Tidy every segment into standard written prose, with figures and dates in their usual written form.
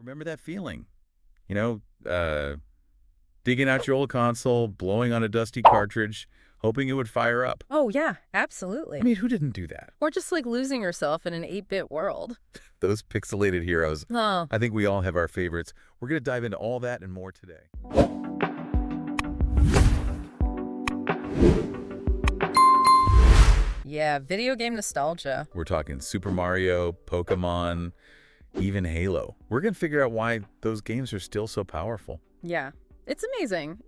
Remember that feeling? You know, digging out your old console, blowing on a dusty cartridge, hoping it would fire up. Oh, yeah, I absolutely. mean, who didn't do that? Or just like losing yourself in an 8-bit world. Those pixelated heroes. Oh, I think we all have our favorites. We're going to dive into all that and more today. yeah, video game nostalgia. We're talking Super Mario, Pokémon, even Halo. We're going to figure out why those games are still so powerful. Yeah, it's amazing.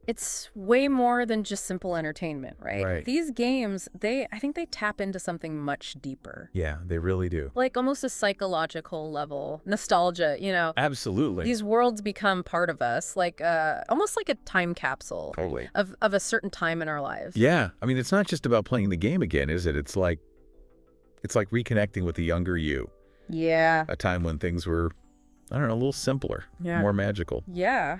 It's way more than just simple entertainment, right? Right. These games, I think they tap into something much deeper. Yeah, they really do. Like almost a psychological level, nostalgia, Absolutely. These worlds become part of us, like almost like a time capsule Totally. of a certain time in our lives. Yeah. I mean, it's not just about playing the game again, is it? It's like reconnecting with the younger you. Yeah. A time when things were, I don't know, a little simpler, more magical. Yeah.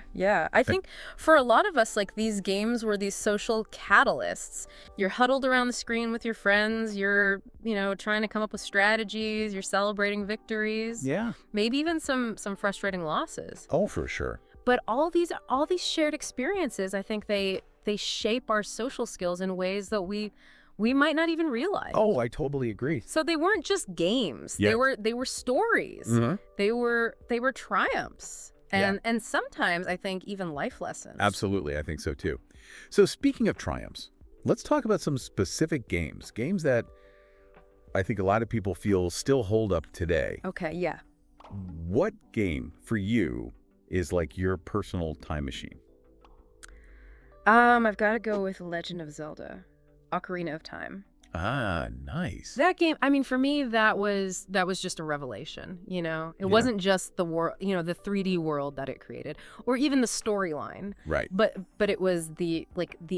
I think for a lot of us, like these games were these social catalysts. You're huddled around the screen with your friends. You're, trying to come up with strategies. You're celebrating victories. Yeah. Maybe even some frustrating losses. Oh, for sure. But all these shared experiences, I think they shape our social skills in ways that we might not even realize. Oh, I totally agree. So they weren't just games. Yeah. They were stories. Mm-hmm. They were triumphs. And sometimes I think even life lessons. Absolutely. I think so too. So speaking of triumphs, let's talk about some specific games. Games that I think a lot of people feel still hold up today. Okay, yeah. What game for you is like your personal time machine? I've got to go with Legend of Zelda, Ocarina of Time. Ah, nice. That game, I mean, for me, that was just a revelation, It wasn't just the world, the 3D world that it created, or even the storyline. Right. But it was the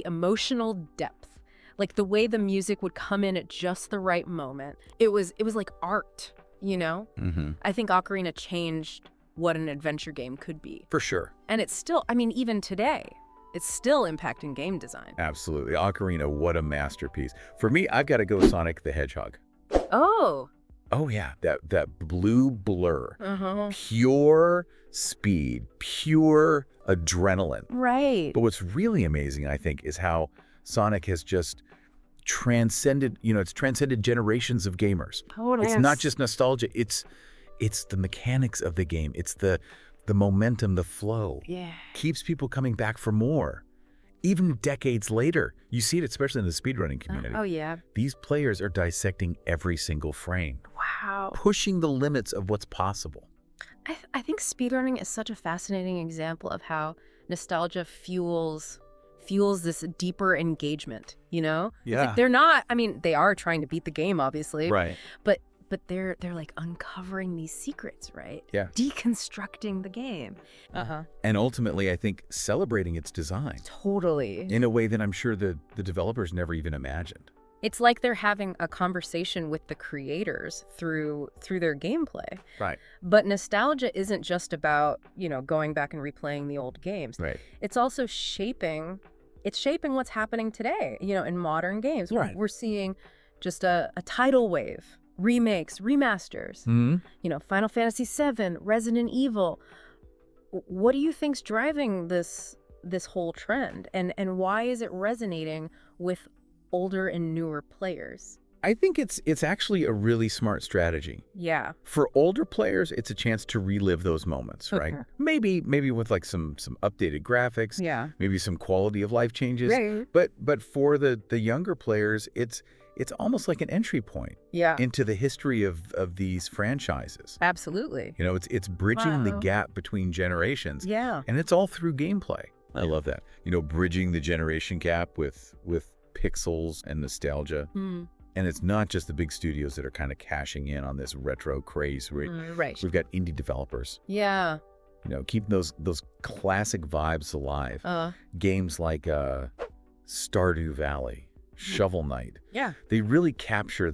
emotional depth, like the way the music would come in at just the right moment. It was like art, Mm-hmm. I think Ocarina changed what an adventure game could be. For sure. And it's still, I mean, even today, it's still impacting game design. Absolutely. Ocarina, what a masterpiece. For me, I've got to go Sonic the Hedgehog. Oh. Oh, yeah. That blue blur. Uh-huh. Pure speed, pure adrenaline. Right. But what's really amazing, I think, is how Sonic has just transcended, it's transcended generations of gamers. Totally. It's not just nostalgia. It's the mechanics of the game. It's the momentum, the flow. Yeah. Keeps people coming back for more. Even decades later, you see it especially in the speedrunning community. Oh, yeah. These players are dissecting every single frame, Wow. pushing the limits of what's possible. I think speedrunning is such a fascinating example of how nostalgia fuels this deeper engagement, It's Yeah. like they're not, I mean, they are trying to beat the game, obviously. Right. But they're like uncovering these secrets, right? Yeah. Deconstructing the game. Uh-huh. And ultimately, I think celebrating its design Totally. in a way that I'm sure the developers never even imagined. It's like they're having a conversation with the creators through their gameplay. Right. But nostalgia isn't just about, going back and replaying the old games. Right. It's also shaping what's happening today, in modern games. Right. We're seeing just a tidal wave, remakes, remasters, Mm-hmm. Final Fantasy VII, Resident Evil. What do you think's driving this whole trend? And why is it resonating with older and newer players? I think it's actually a really smart strategy. Yeah. For older players, it's a chance to relive those moments, right? Okay. Maybe with like some updated graphics, Yeah. maybe some quality of life changes. Right. But for the younger players, it's almost like an entry point Yeah. into the history of these franchises. Absolutely. It's bridging the Wow. gap between generations. Yeah. And it's all through gameplay. I love that. Bridging the generation gap with pixels and nostalgia. Mm. And it's not just the big studios that are kind of cashing in on this retro craze. Right. We've got indie developers, Yeah. keeping those classic vibes alive. Uh. Games like Stardew Valley, Shovel Knight. Yeah. They really capture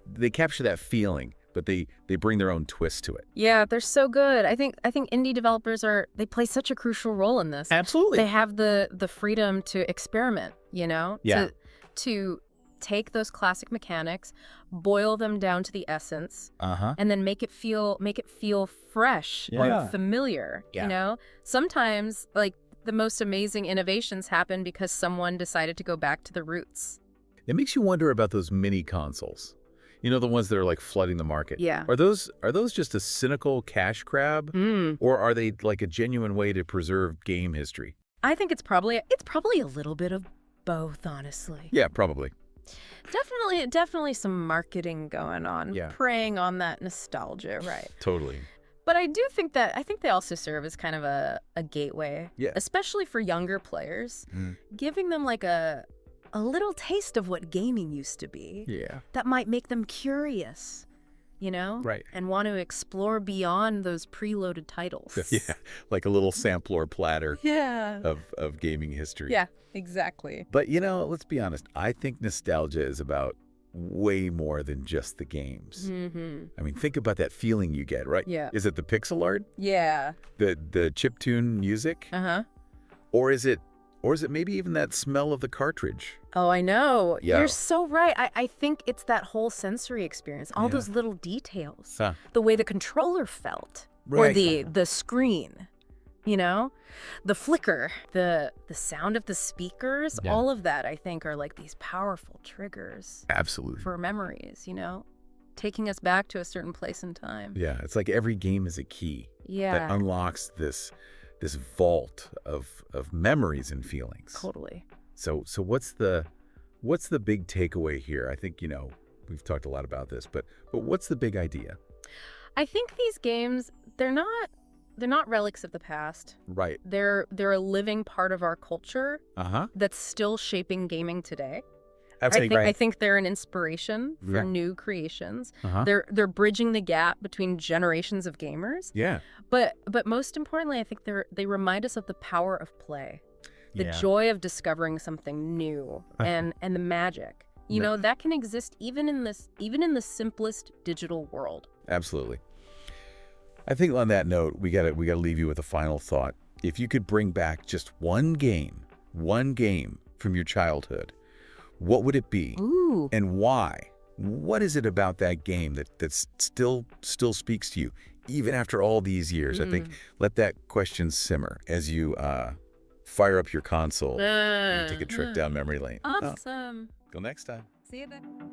they capture that feeling, but they bring their own twist to it. Yeah, they're so good. I think indie developers they play such a crucial role in this. Absolutely. They have the freedom to experiment, Yeah. to take those classic mechanics, boil them down to the essence, Uh-huh. and then make it feel fresh Yeah. or familiar. Yeah. You know, sometimes like the most amazing innovations happen because someone decided to go back to the roots. It makes you wonder about those mini consoles. You know, the ones that are like flooding the market. Yeah. Are those just a cynical cash grab, or are they like a genuine way to preserve game history? I think it's probably a little bit of both, honestly. Yeah, probably. Definitely some marketing going on, Yeah. preying on that nostalgia, right? Totally. But I think they also serve as kind of a gateway, Yeah. especially for younger players, Mm. giving them like a little taste of what gaming used to be. Yeah. That might make them curious, you know? Right. And want to explore beyond those preloaded titles. Yeah, like a little sampler platter Yeah. of gaming history. Yeah, exactly. But, you know, let's be honest. I think nostalgia is about way more than just the games. Mm-hmm. I mean, think about that feeling you get, right? Yeah. Is it the pixel art? Yeah. The chiptune music? Uh-huh. Or is it maybe even that smell of the cartridge? Oh, I know. Yeah. You're so right. I think it's that whole sensory experience, all Yeah. those little details, Huh. the way the controller felt, or Right. the screen, you know, the flicker, the sound of the speakers, Yeah. all of that, I think, are like these powerful triggers Absolutely. for memories, you know, taking us back to a certain place in time. Yeah, it's like every game is a key that Yeah, unlocks this vault of memories and feelings. totally. So what's the big takeaway here? I think, you know, we've talked a lot about this, but what's the big idea? I think these games, they're not relics of the past. Right. They're a living part of our culture Uh-huh. that's still shaping gaming today. Absolutely I right. think they're an inspiration for Yeah. new creations. Uh-huh. They're bridging the gap between generations of gamers. Yeah. But most importantly, I think they remind us of the power of play, the Yeah. joy of discovering something new, and the magic. You No. know, that can exist even in the simplest digital world. Absolutely. I think on that note, we gotta leave you with a final thought. If you could bring back just one game from your childhood, what would it be? Ooh. And why? What is it about that game that still speaks to you, even after all these years? I think let that question simmer as you fire up your console and take a trip down memory lane. Awesome. Till next time. See you then.